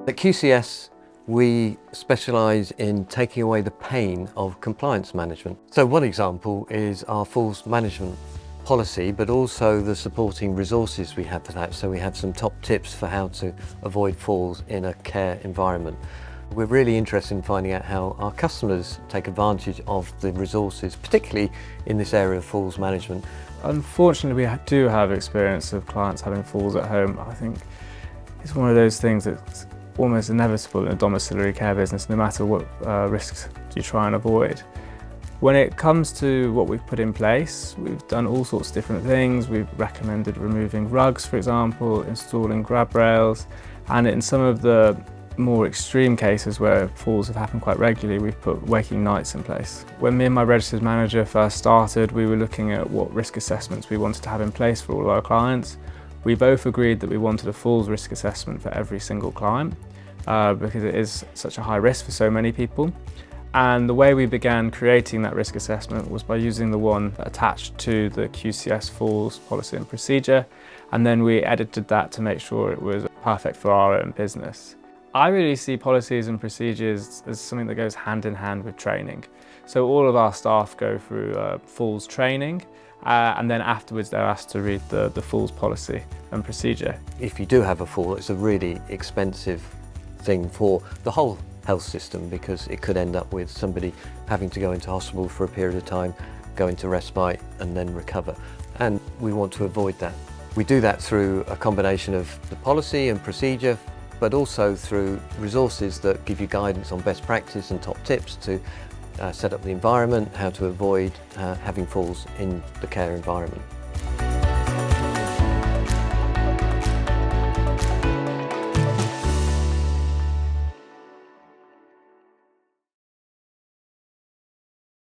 At QCS, we specialise in taking away the pain of compliance management. So one example is our falls management policy, but also the supporting resources we have for that. So we have some top tips for how to avoid falls in a care environment. We're really interested in finding out how our customers take advantage of the resources, particularly in this area of falls management. Unfortunately, we do have experience of clients having falls at home. I think it's one of those things that's almost inevitable in a domiciliary care business, no matter what risks you try and avoid. When it comes to what we've put in place, we've done all sorts of different things. We've recommended removing rugs, for example, installing grab rails, and in some of the more extreme cases where falls have happened quite regularly, we've put waking nights in place. When me and my registered manager first started, we were looking at what risk assessments we wanted to have in place for all our clients. We both agreed that we wanted a falls risk assessment for every single client because it is such a high risk for so many people. And the way we began creating that risk assessment was by using the one attached to the QCS falls policy and procedure, and then we edited that to make sure it was perfect for our own business. I really see policies and procedures as something that goes hand in hand with training. So all of our staff go through falls training, and then afterwards they're asked to read the falls policy and procedure. If you do have a fall, it's a really expensive thing for the whole health system, because it could end up with somebody having to go into hospital for a period of time, go into respite and then recover. And we want to avoid that. We do that through a combination of the policy and procedure, but also through resources that give you guidance on best practice and top tips to set up the environment, how to avoid having falls in the care environment.